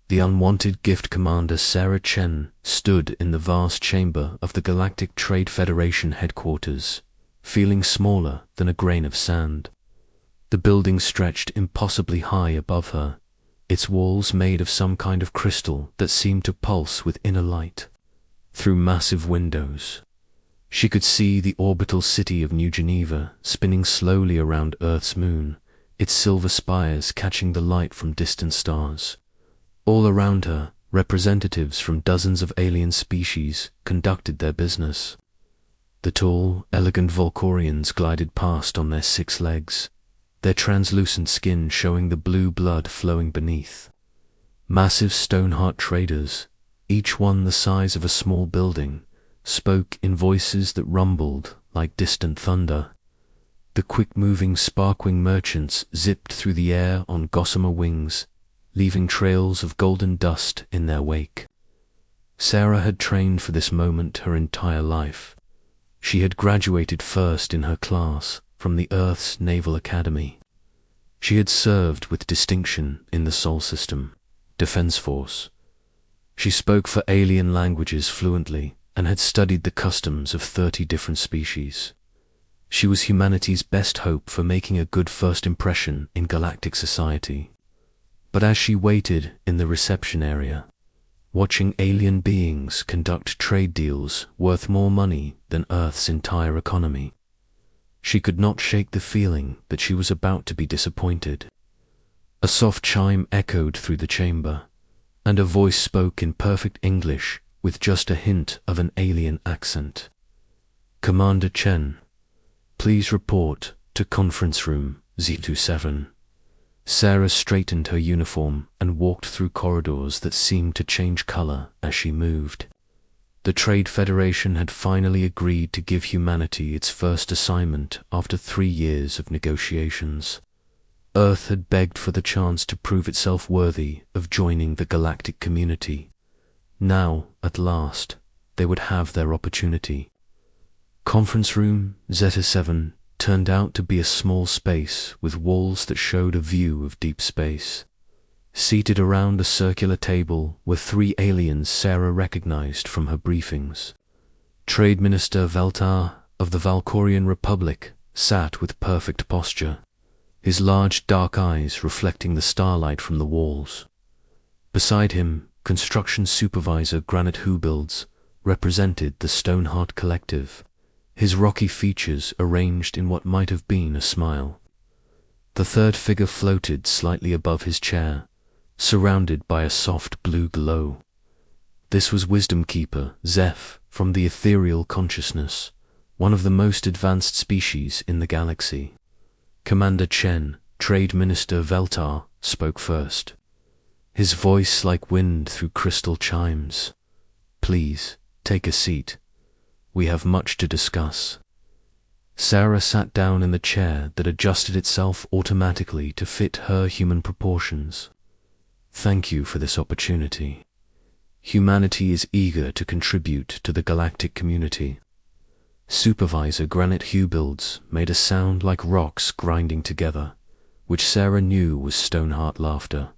The unwanted gift commander Sarah Chen stood in the vast chamber of the Galactic Trade Federation headquarters, feeling smaller than a grain of sand. The building stretched impossibly high above her, its walls made of some kind of crystal that seemed to pulse with inner light. Through massive windows, she could see the orbital city of New Geneva spinning slowly around Earth's moon, its silver spires catching the light from distant stars. All around her, representatives from dozens of alien species conducted their business. The tall, elegant Volcorians glided past on their 6 legs, their translucent skin showing the blue blood flowing beneath. Massive Stoneheart traders, each one the size of a small building, spoke in voices that rumbled like distant thunder. The quick-moving Sparkwing merchants zipped through the air on gossamer wings, leaving trails of golden dust in their wake. Sarah had trained for this moment her entire life. She had graduated first in her class from the Earth's Naval Academy. She had served with distinction in the Sol System, Defense Force. She spoke 4 alien languages fluently and had studied the customs of 30 different species. She was humanity's best hope for making a good first impression in galactic society. But as she waited in the reception area, watching alien beings conduct trade deals worth more money than Earth's entire economy, she could not shake the feeling that she was about to be disappointed. A soft chime echoed through the chamber, and a voice spoke in perfect English with just a hint of an alien accent. "Commander Chen, please report to conference room Z27. Sarah straightened her uniform and walked through corridors that seemed to change color as she moved. The Trade Federation had finally agreed to give humanity its first assignment after 3 years of negotiations. Earth had begged for the chance to prove itself worthy of joining the galactic community. Now, at last, they would have their opportunity. Conference room Zeta 7 turned out to be a small space with walls that showed a view of deep space. Seated around a circular table were 3 aliens Sarah recognized from her briefings. Trade Minister Veltar of the Valkorian Republic sat with perfect posture, his large dark eyes reflecting the starlight from the walls. Beside him, Construction Supervisor Granite Hubilds represented the Stoneheart Collective, his rocky features arranged in what might have been a smile. The third figure floated slightly above his chair, surrounded by a soft blue glow. This was Wisdom Keeper Zeph from the Ethereal Consciousness, one of the most advanced species in the galaxy. Commander Chen, Trade Minister Veltar, spoke first, his voice like wind through crystal chimes. "Please, take a seat. We have much to discuss." Sarah sat down in the chair that adjusted itself automatically to fit her human proportions. "Thank you for this opportunity. Humanity is eager to contribute to the galactic community." Supervisor Granite Hubilds made a sound like rocks grinding together, which Sarah knew was Stoneheart laughter.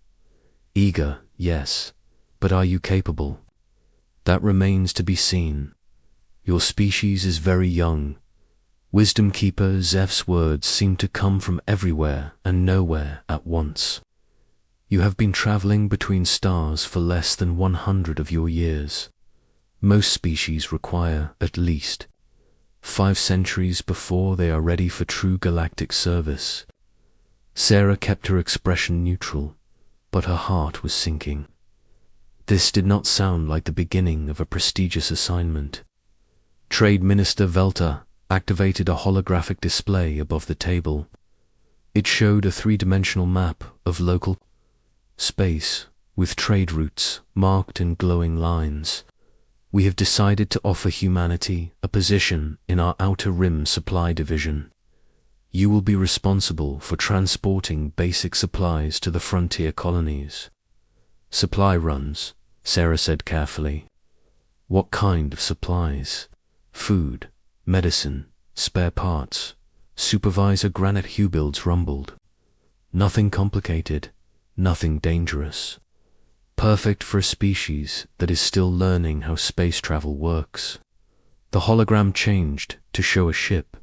"Eager, yes, but are you capable? That remains to be seen. Your species is very young." Wisdom Keeper Zeph's words seemed to come from everywhere and nowhere at once. "You have been traveling between stars for less than 100 of your years. Most species require at least 5 centuries before they are ready for true galactic service." Sarah kept her expression neutral, but her heart was sinking. This did not sound like the beginning of a prestigious assignment. Trade Minister Veltar activated a holographic display above the table. It showed a 3-dimensional map of local space with trade routes marked in glowing lines. "We have decided to offer humanity a position in our Outer Rim Supply Division. You will be responsible for transporting basic supplies to the frontier colonies." "Supply runs," Sarah said carefully. "What kind of supplies? Food, medicine, spare parts?" Supervisor Granite Hubilds rumbled. "Nothing complicated, nothing dangerous. perfect for a species that is still learning how space travel works. The hologram changed to show a ship.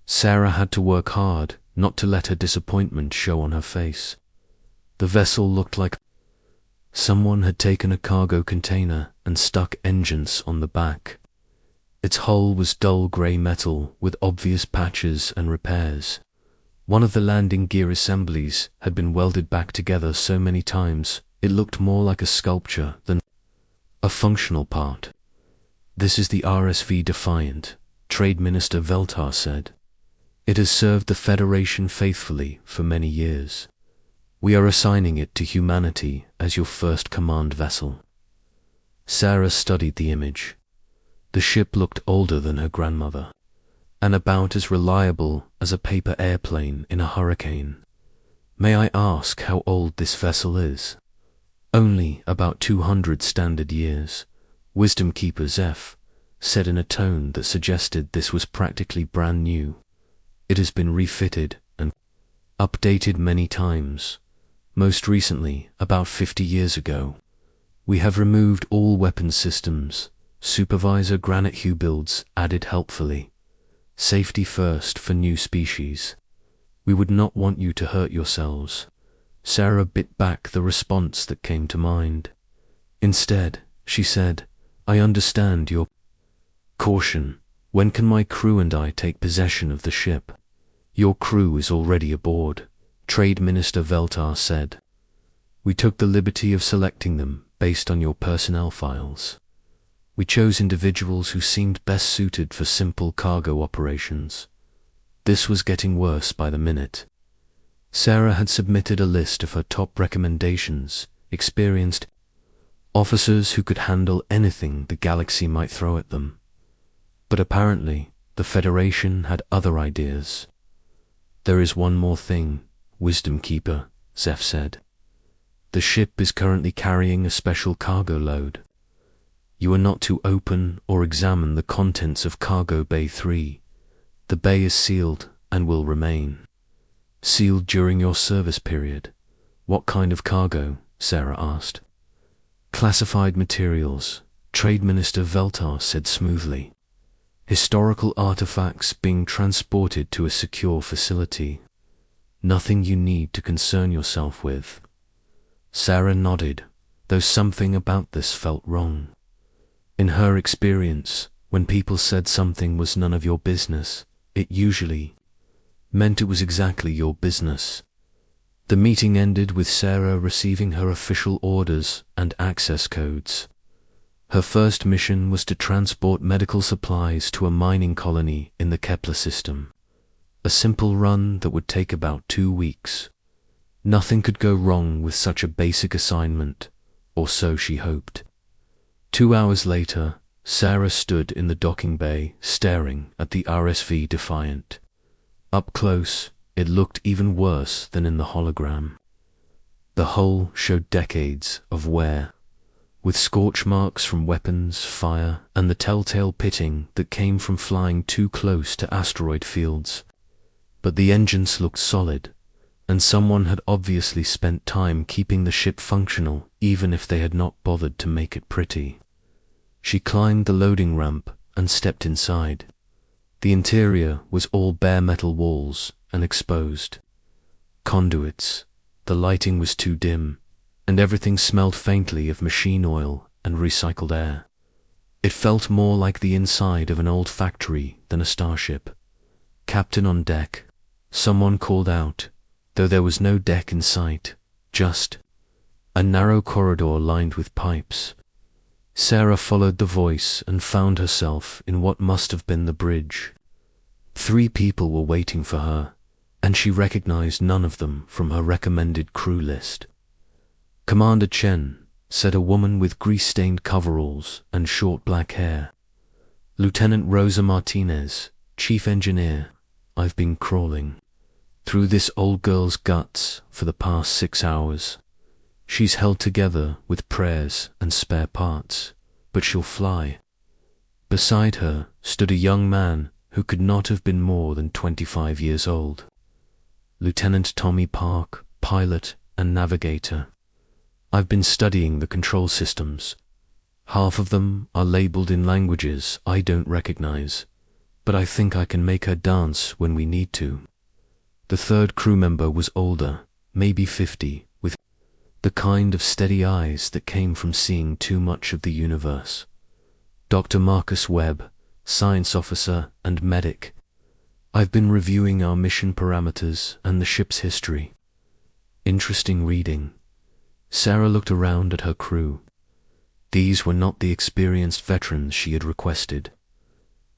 Sarah had to work hard not to let her disappointment show on her face. The vessel looked like someone had taken a cargo container and stuck engines on the back. Its hull was dull grey metal with obvious patches and repairs. One of the landing gear assemblies had been welded back together so many times it looked more like a sculpture than a functional part. "This is the RSV Defiant," Trade Minister Veltar said. "It has served the Federation faithfully for many years. We are assigning it to humanity as your first command vessel." Sarah studied the image. The ship looked older than her grandmother, and about as reliable as a paper airplane in a hurricane. "May I ask how old this vessel is?" "Only about 200 standard years," Wisdom Keeper Zeph said in a tone that suggested this was practically brand new. "It has been refitted and updated many times, most recently about 50 years ago. We have removed all weapon systems," Supervisor Granite Hubilds added helpfully. "Safety first for new species. We would not want you to hurt yourselves." Sarah bit back the response that came to mind. Instead, she said, "I understand your caution. When can my crew and I take possession of the ship?" "Your crew is already aboard," Trade Minister Veltar said. "We took the liberty of selecting them based on your personnel files. We chose individuals who seemed best suited for simple cargo operations." This was getting worse by the minute. Sarah had submitted a list of her top recommendations, experienced officers who could handle anything the galaxy might throw at them. But apparently, the Federation had other ideas. "There is one more thing, Wisdom Keeper," Zeph said. "The ship is currently carrying a special cargo load. You are not to open or examine the contents of Cargo Bay 3. The bay is sealed and will remain sealed during your service period." "What kind of cargo?" Sarah asked. "Classified materials," Trade Minister Veltar said smoothly. "Historical artifacts being transported to a secure facility. Nothing you need to concern yourself with." Sarah nodded, though something about this felt wrong. In her experience, when people said something was none of your business, it usually meant it was exactly your business. The meeting ended with Sarah receiving her official orders and access codes. Her first mission was to transport medical supplies to a mining colony in the Kepler system. A simple run that would take about 2 weeks. Nothing could go wrong with such a basic assignment, or so she hoped. 2 hours later, Sarah stood in the docking bay staring at the RSV Defiant. Up close, it looked even worse than in the hologram. The hull showed decades of wear, with scorch marks from weapons, fire, and the telltale pitting that came from flying too close to asteroid fields. But the engines looked solid, and someone had obviously spent time keeping the ship functional even if they had not bothered to make it pretty. She climbed the loading ramp and stepped inside. The interior was all bare metal walls and exposed conduits. The lighting was too dim, and everything smelled faintly of machine oil and recycled air. It felt more like the inside of an old factory than a starship. "Captain on deck," someone called out, though there was no deck in sight, just a narrow corridor lined with pipes. Sarah followed the voice and found herself in what must have been the bridge. 3 people were waiting for her, and she recognized none of them from her recommended crew list. "Commander Chen," said a woman with grease-stained coveralls and short black hair. "Lieutenant Rosa Martinez, Chief Engineer. I've been crawling through this old girl's guts for the past 6 hours. She's held together with prayers and spare parts, but she'll fly." Beside her stood a young man who could not have been more than 25 years old. Lieutenant Tommy Park, pilot and navigator. I've been studying the control systems. Half of them are labeled in languages I don't recognize, but I think I can make her dance when we need to. The third crew member was older, maybe 50, with the kind of steady eyes that came from seeing too much of the universe. Dr. Marcus Webb, science officer and medic. I've been reviewing our mission parameters and the ship's history. Interesting reading. Sarah looked around at her crew. These were not the experienced veterans she had requested.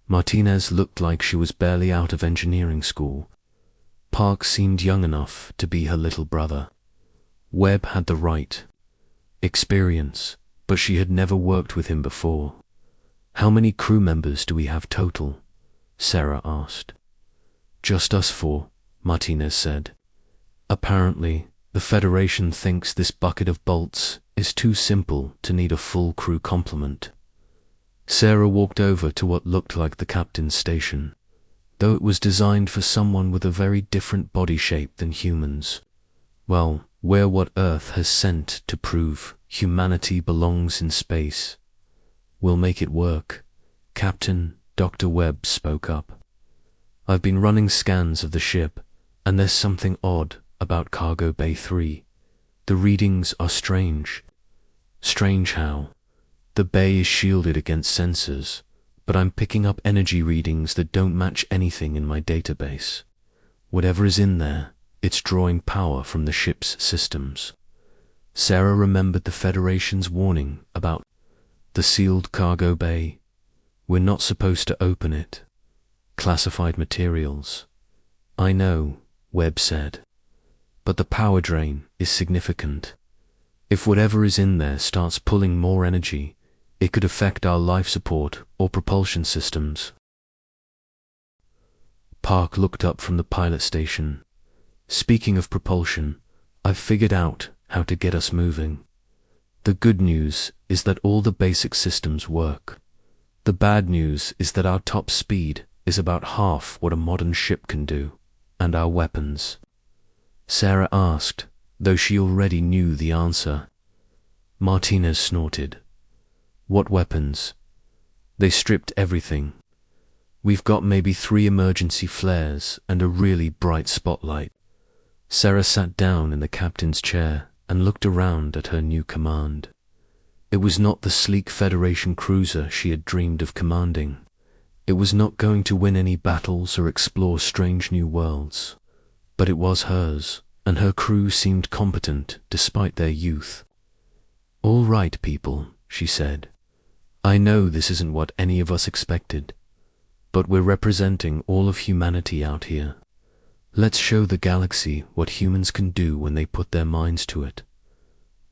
Martinez looked like she was barely out of engineering school. Park seemed young enough to be her little brother. Webb had the right experience, but she had never worked with him before. How many crew members do we have total? Sarah asked. Just us 4, Martinez said. Apparently, the Federation thinks this bucket of bolts is too simple to need a full crew complement. Sarah walked over to what looked like the captain's station, though it was designed for someone with a very different body shape than humans. Well, we're what Earth has sent to prove humanity belongs in space. We'll make it work. Captain, Dr. Webb spoke up. I've been running scans of the ship, and there's something odd about Cargo Bay 3. The readings are strange. Strange how? The bay is shielded against sensors, but I'm picking up energy readings that don't match anything in my database. Whatever is in there, it's drawing power from the ship's systems. Sarah remembered the Federation's warning about the sealed cargo bay. We're not supposed to open it. Classified materials. I know, Webb said. But the power drain is significant. If whatever is in there starts pulling more energy, it could affect our life support or propulsion systems. Park looked up from the pilot station. Speaking of propulsion, I've figured out how to get us moving. The good news is that all the basic systems work. The bad news is that our top speed is about half what a modern ship can do, and our weapons. Sarah asked, though she already knew the answer. Martinez snorted. What weapons? They stripped everything. We've got maybe 3 emergency flares and a really bright spotlight. Sarah sat down in the captain's chair and looked around at her new command. It was not the sleek Federation cruiser she had dreamed of commanding. It was not going to win any battles or explore strange new worlds. But it was hers, and her crew seemed competent despite their youth. All right, people, she said. I know this isn't what any of us expected, but we're representing all of humanity out here. Let's show the galaxy what humans can do when they put their minds to it.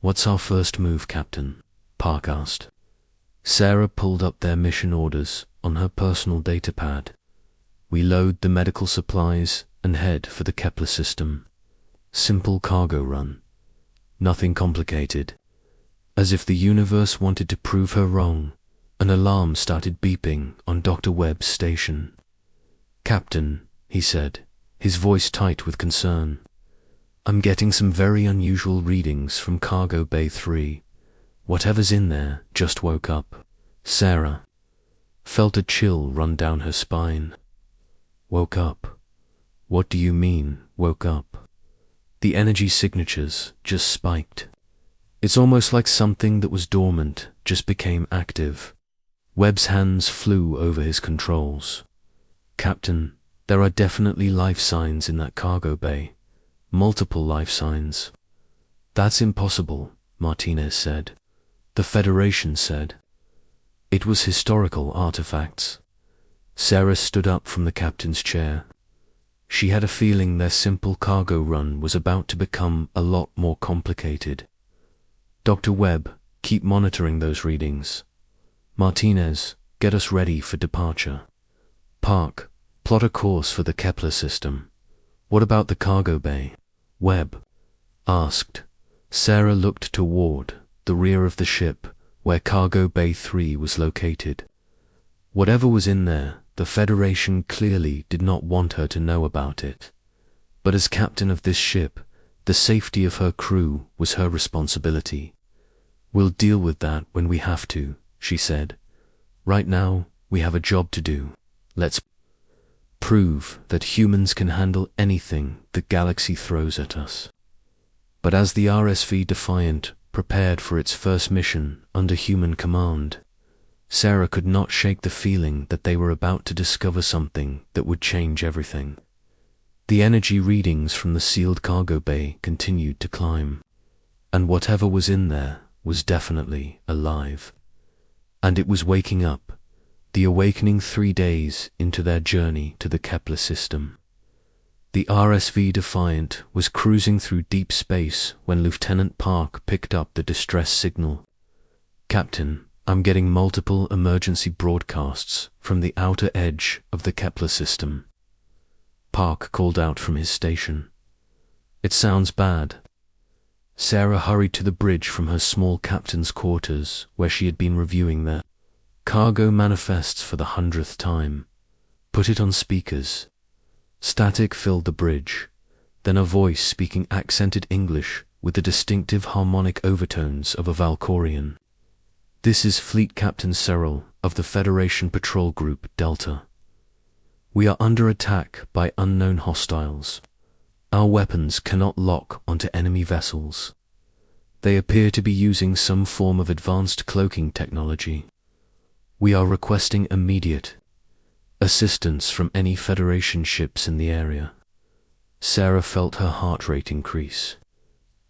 What's our first move, Captain? Park asked. Sarah pulled up their mission orders on her personal datapad. We load the medical supplies and head for the Kepler system. Simple cargo run. Nothing complicated. As if the universe wanted to prove her wrong, an alarm started beeping on Dr. Webb's station. Captain, he said, his voice tight with concern. I'm getting some very unusual readings from Cargo Bay 3. Whatever's in there just woke up. Sarah felt a chill run down her spine. Woke up? What do you mean, woke up? The energy signatures just spiked. It's almost like something that was dormant just became active. Webb's hands flew over his controls. Captain, there are definitely life signs in that cargo bay. Multiple life signs. That's impossible, Martinez said. The Federation said. It was historical artifacts. Sarah stood up from the captain's chair. She had a feeling their simple cargo run was about to become a lot more complicated. Dr. Webb, keep monitoring those readings. Martinez, get us ready for departure. Park, plot a course for the Kepler system. What about the cargo bay? Webb asked. Sarah looked toward the rear of the ship, where Cargo Bay 3 was located. Whatever was in there, the Federation clearly did not want her to know about it. But as captain of this ship, The safety of her crew was her responsibility. "We'll deal with that when we have to," she said. "Right now, we have a job to do. Let's prove that humans can handle anything the galaxy throws at us." But as the RSV Defiant prepared for its first mission under human command, Sarah could not shake the feeling that they were about to discover something that would change everything. The energy readings from the sealed cargo bay continued to climb, and whatever was in there was definitely alive. And it was waking up, the awakening 3 days into their journey to the Kepler system. The RSV Defiant was cruising through deep space when Lieutenant Park picked up the distress signal. "Captain, I'm getting multiple emergency broadcasts from the outer edge of the Kepler system," Park called out from his station. "It sounds bad." Sarah hurried to the bridge from her small captain's quarters, where she had been reviewing their cargo manifests for the 100th time. Put it on speakers. Static filled the bridge, then a voice speaking accented English with the distinctive harmonic overtones of a Valkorian. "This is Fleet Captain Cyril of the Federation Patrol Group Delta. We are under attack by unknown hostiles. Our weapons cannot lock onto enemy vessels. They appear to be using some form of advanced cloaking technology. We are requesting immediate assistance from any Federation ships in the area." Sarah felt her heart rate increase.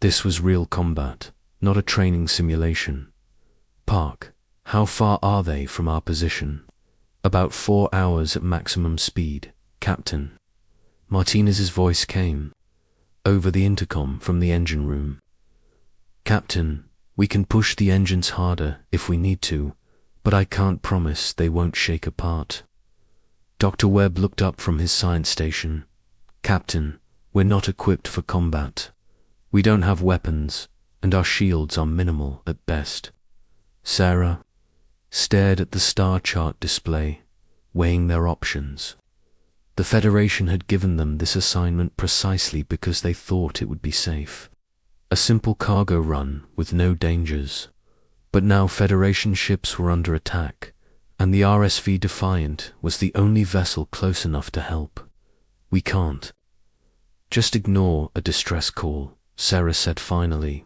This was real combat, not a training simulation. "Park, how far are they from our position?" "About 4 hours at maximum speed, Captain." Martinez's voice came over the intercom from the engine room. "Captain, we can push the engines harder if we need to, but I can't promise they won't shake apart." Dr. Webb looked up from his science station. "Captain, we're not equipped for combat. We don't have weapons, and our shields are minimal at best." Sarah stared at the star chart display, weighing their options. The Federation had given them this assignment precisely because they thought it would be safe. A simple cargo run with no dangers. But now Federation ships were under attack, and the RSV Defiant was the only vessel close enough to help. "We can't just ignore a distress call," Sarah said finally.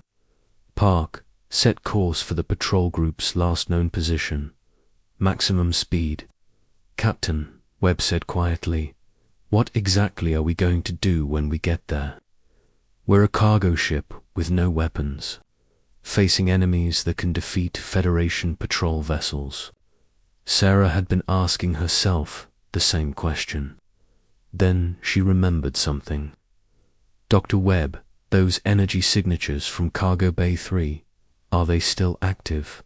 "Park, set course for the patrol group's last known position. Maximum speed." "Captain," Webb said quietly, "what exactly are we going to do when we get there? We're a cargo ship with no weapons, facing enemies that can defeat Federation patrol vessels." Sarah had been asking herself the same question. Then she remembered something. "Dr. Webb, those energy signatures from Cargo Bay 3, are they still active?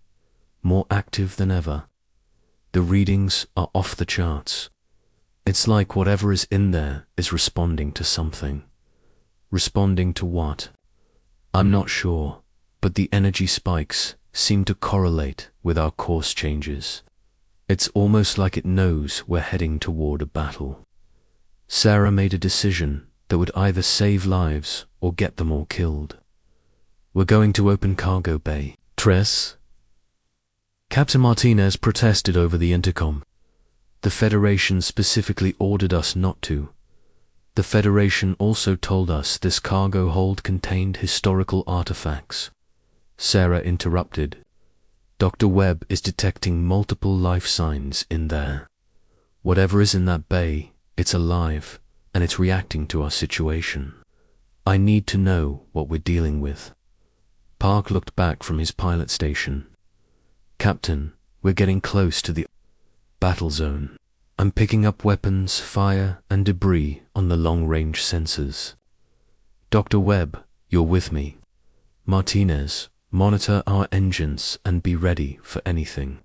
More active than ever? The readings are off the charts. It's like whatever is in there is responding to something." "Responding to what?" "I'm not sure, but the energy spikes seem to correlate with our course changes. It's almost like it knows we're heading toward a battle." Sarah made a decision that would either save lives or get them all killed. "We're going to open Cargo Bay, Tress." Captain Martinez protested over the intercom. "The Federation specifically ordered us not to. The Federation also told us this cargo hold contained historical artifacts." Sarah interrupted. "Dr. Webb is detecting multiple life signs in there. Whatever is in that bay, it's alive, and it's reacting to our situation. I need to know what we're dealing with." Park looked back from his pilot station. "Captain, we're getting close to the battle zone. I'm picking up weapons, fire, and debris on the long-range sensors." "Dr. Webb, you're with me. Martinez, monitor our engines and be ready for anything.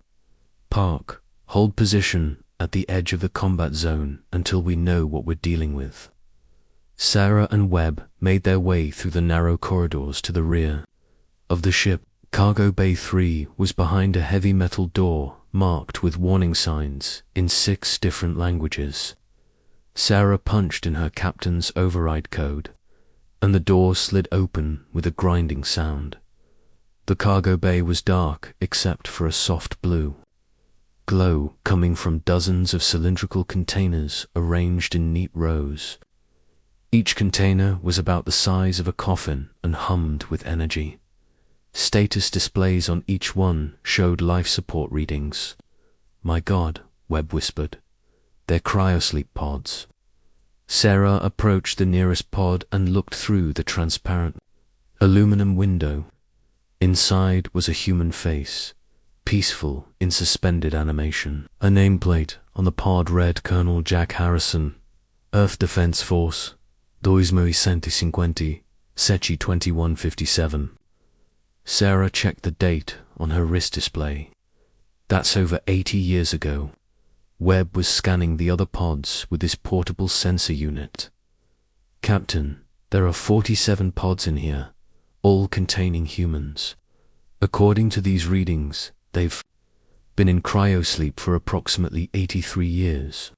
Park, hold position at the edge of the combat zone until we know what we're dealing with." Sarah and Webb made their way through the narrow corridors to the rear of the ship. Cargo Bay 3 was behind a heavy metal door marked with warning signs in 6 different languages. Sarah punched in her captain's override code, and the door slid open with a grinding sound. The cargo bay was dark except for a soft blue glow coming from dozens of cylindrical containers arranged in neat rows. Each container was about the size of a coffin and hummed with energy. Status displays on each one showed life support readings. "My God," Webb whispered. "They're cryosleep pods." Sarah approached the nearest pod and looked through the transparent aluminum window. Inside was a human face, peaceful in suspended animation. A nameplate on the pod read Colonel Jack Harrison, Earth Defense Force, 2150, Sechi 2157. Sarah checked the date on her wrist display. That's over 80 years ago. Webb was scanning the other pods with his portable sensor unit. "Captain, there are 47 pods in here, all containing humans. According to these readings, they've been in cryosleep for approximately 83 years.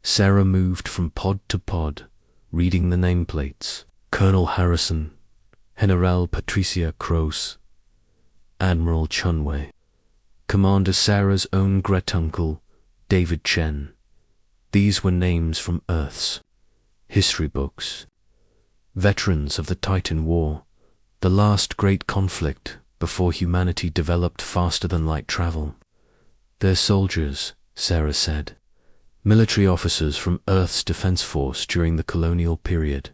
Sarah moved from pod to pod, reading the nameplates. Colonel Harrison, General Patricia Croce, Admiral Chunway, Commander Sarah's own great-uncle, David Chen. These were names from Earth's history books. Veterans of the Titan War, the last great conflict before humanity developed faster-than-light travel. They're soldiers, Sarah said. Military officers from Earth's Defense Force during the colonial period.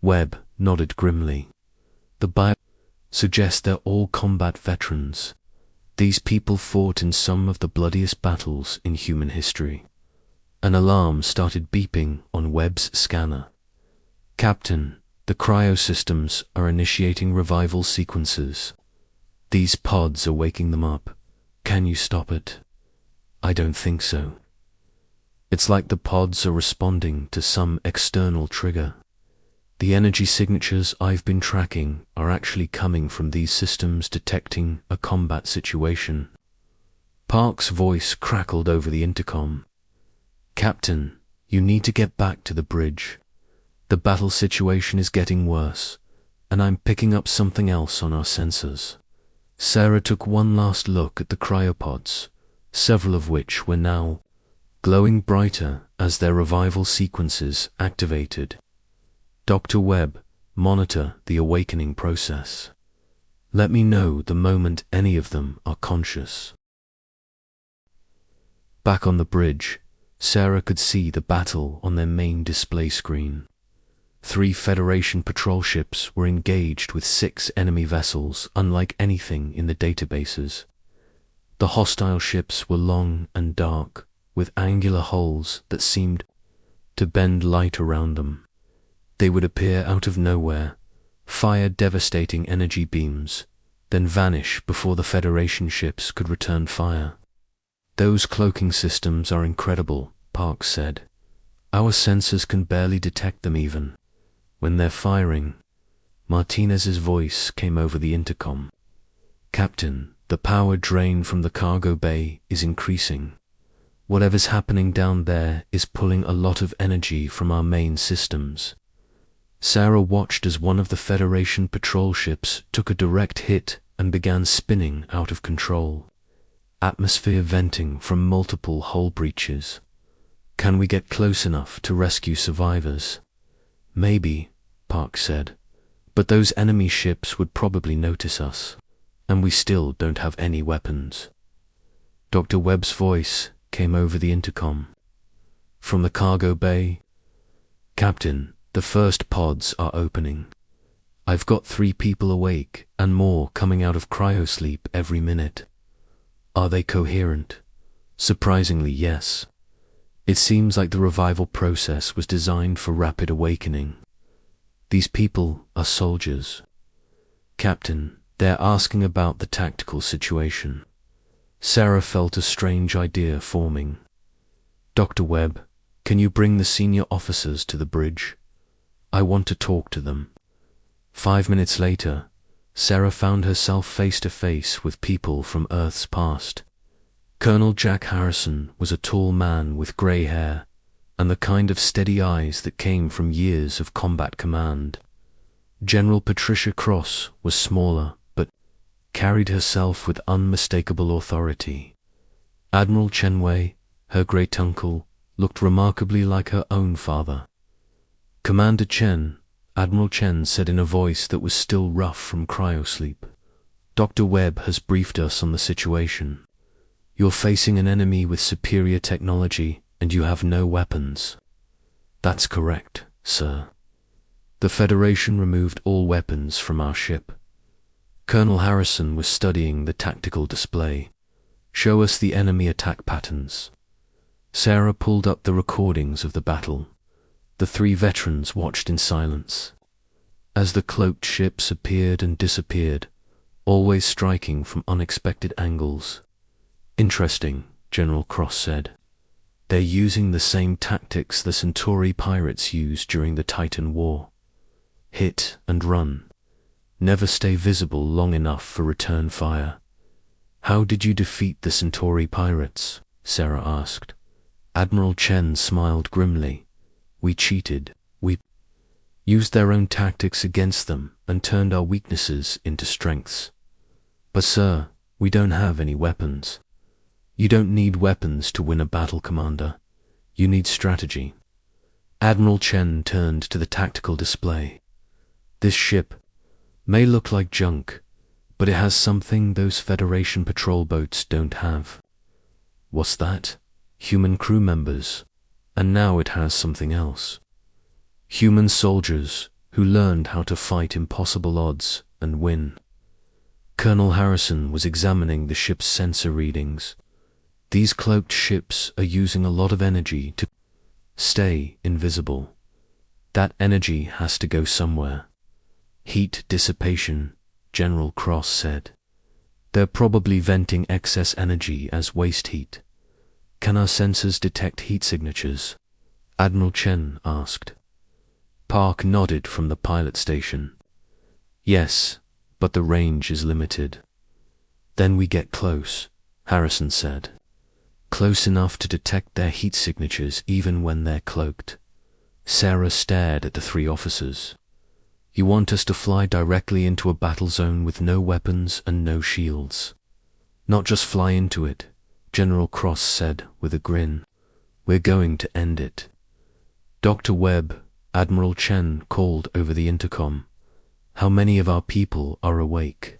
Webb nodded grimly. The bio suggests they're all combat veterans. These people fought in some of the bloodiest battles in human history. An alarm started beeping on Webb's scanner. "Captain, the cryosystems are initiating revival sequences. These pods are waking them up. Can you stop it?" "I don't think so. It's like the pods are responding to some external trigger. The energy signatures I've been tracking are actually coming from these systems detecting a combat situation." Park's voice crackled over the intercom. "Captain, you need to get back to the bridge. The battle situation is getting worse, and I'm picking up something else on our sensors." Sarah took one last look at the cryopods, several of which were now glowing brighter as their revival sequences activated. "Dr. Webb, monitor the awakening process. Let me know the moment any of them are conscious." Back on the bridge, Sarah could see the battle on their main display screen. 3 Federation patrol ships were engaged with 6 enemy vessels, unlike anything in the databases. The hostile ships were long and dark, with angular hulls that seemed to bend light around them. They would appear out of nowhere, fire devastating energy beams, then vanish before the Federation ships could return fire. "Those cloaking systems are incredible," Park said. "Our sensors can barely detect them even when they're firing." Martinez's voice came over the intercom. "Captain, the power drain from the cargo bay is increasing. Whatever's happening down there is pulling a lot of energy from our main systems." Sarah watched as one of the Federation patrol ships took a direct hit and began spinning out of control. Atmosphere venting from multiple hull breaches. "Can we get close enough to rescue survivors?" "Maybe," Park said, "but those enemy ships would probably notice us, and we still don't have any weapons." Dr. Webb's voice came over the intercom. From the cargo bay, "Captain, the first pods are opening. I've got 3 people awake and more coming out of cryosleep every minute." "Are they coherent?" "Surprisingly, yes. It seems like the revival process was designed for rapid awakening. These people are soldiers." "Captain, they're asking about the tactical situation." Sarah felt a strange idea forming. "Dr. Webb, can you bring the senior officers to the bridge? I want to talk to them." 5 minutes later, Sarah found herself face to face with people from Earth's past. Colonel Jack Harrison was a tall man with gray hair and the kind of steady eyes that came from years of combat command. General Patricia Cross was smaller, but carried herself with unmistakable authority. Admiral Chenwei, her great-uncle, looked remarkably like her own father. "Commander Chen," Admiral Chen said in a voice that was still rough from cryosleep, "Dr. Webb has briefed us on the situation. You're facing an enemy with superior technology, and you have no weapons." "That's correct, sir. The Federation removed all weapons from our ship." Colonel Harrison was studying the tactical display. "Show us the enemy attack patterns." Sarah pulled up the recordings of the battle. The three veterans watched in silence. As the cloaked ships appeared and disappeared, always striking from unexpected angles. "Interesting," General Cross said. "They're using the same tactics the Centauri pirates used during the Titan War. Hit and run. Never stay visible long enough for return fire." "How did you defeat the Centauri pirates?" Sarah asked. Admiral Chen smiled grimly. "We cheated. We used their own tactics against them and turned our weaknesses into strengths." "But sir, we don't have any weapons." "You don't need weapons to win a battle, Commander. You need strategy." Admiral Chen turned to the tactical display. "This ship may look like junk, but it has something those Federation patrol boats don't have." "What's that?" "Human crew members. And now it has something else. Human soldiers who learned how to fight impossible odds and win." Colonel Harrison was examining the ship's sensor readings. "These cloaked ships are using a lot of energy to stay invisible. That energy has to go somewhere." "Heat dissipation," General Cross said. "They're probably venting excess energy as waste heat." "Can our sensors detect heat signatures?" Admiral Chen asked. Park nodded from the pilot station. "Yes, but the range is limited." "Then we get close," Harrison said. "Close enough to detect their heat signatures even when they're cloaked." Sarah stared at the three officers. "You want us to fly directly into a battle zone with no weapons and no shields?" "Not just fly into it," General Cross said with a grin. "We're going to end it." "Dr. Webb," Admiral Chen called over the intercom, "how many of our people are awake?"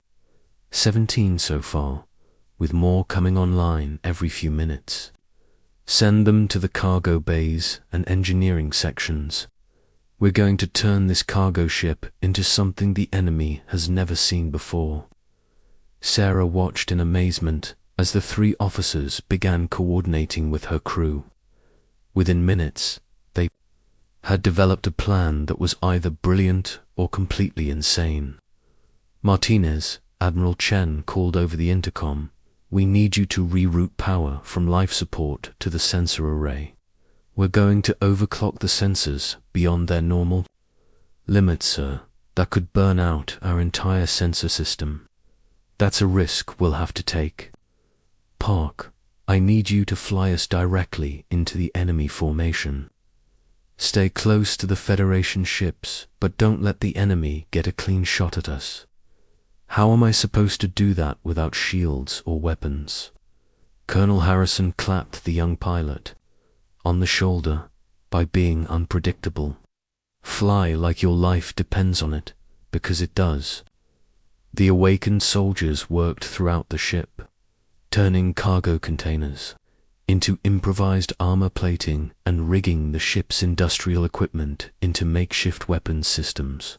17 so far, with more coming online every few minutes. "Send them to the cargo bays and engineering sections. We're going to turn this cargo ship into something the enemy has never seen before." Sarah watched in amazement as the three officers began coordinating with her crew. Within minutes, they had developed a plan that was either brilliant or completely insane. "Martinez," Admiral Chen called over the intercom, "we need you to reroute power from life support to the sensor array. We're going to overclock the sensors beyond their normal limits, sir. That could burn out our entire sensor system." "That's a risk we'll have to take." "Park, I need you to fly us directly into the enemy formation. Stay close to the Federation ships, but don't let the enemy get a clean shot at us." "How am I supposed to do that without shields or weapons?" Colonel Harrison clapped the young pilot on the shoulder. "By being unpredictable. Fly like your life depends on it, because it does." The awakened soldiers worked throughout the ship, turning cargo containers into improvised armor plating and rigging the ship's industrial equipment into makeshift weapons systems.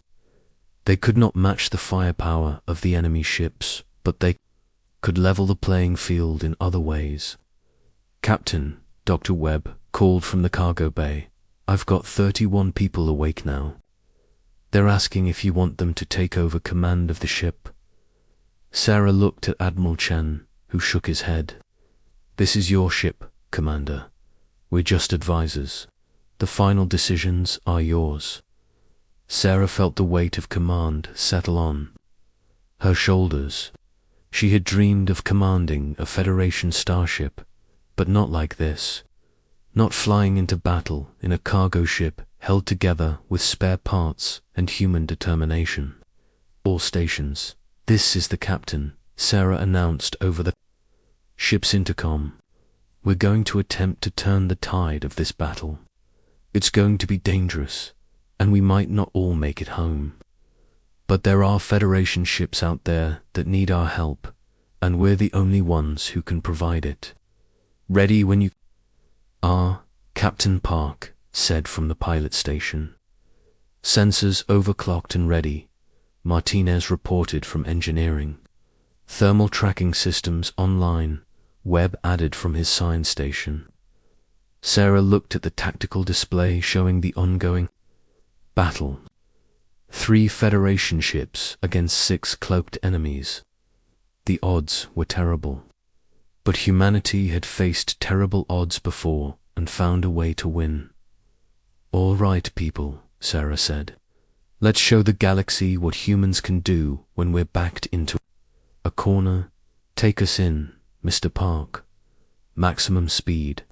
They could not match the firepower of the enemy ships, but they could level the playing field in other ways. "Captain," Dr. Webb called from the cargo bay, "I've got 31 people awake now. They're asking if you want them to take over command of the ship." Sarah looked at Admiral Chen, who shook his head. "This is your ship, Commander. We're just advisors. The final decisions are yours." Sarah felt the weight of command settle on her shoulders. She had dreamed of commanding a Federation starship, but not like this. Not flying into battle in a cargo ship held together with spare parts and human determination. All stations. This is the captain, Sarah announced over the ship's intercom. We're going to attempt to turn the tide of this battle. It's going to be dangerous, and we might not all make it home. But there are Federation ships out there that need our help, and we're the only ones who can provide it. Ready when you are, Captain Park said from the pilot station. Sensors overclocked and ready, Martinez reported from engineering. Thermal tracking systems online, Webb added from his science station. Sarah looked at the tactical display showing the ongoing battle. 3 Federation ships against 6 cloaked enemies. The odds were terrible. But humanity had faced terrible odds before and found a way to win. All right, people, Sarah said. Let's show the galaxy what humans can do when we're backed into a corner. Take us in, Mr. Park. Maximum speed.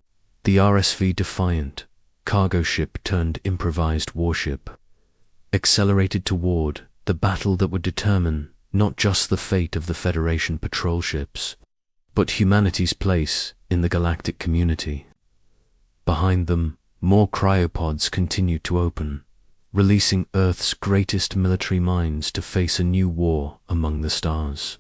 The RSV Defiant, cargo ship turned improvised warship, accelerated toward the battle that would determine not just the fate of the Federation patrol ships, but humanity's place in the galactic community. Behind them, more cryopods continued to open, releasing Earth's greatest military minds to face a new war among the stars.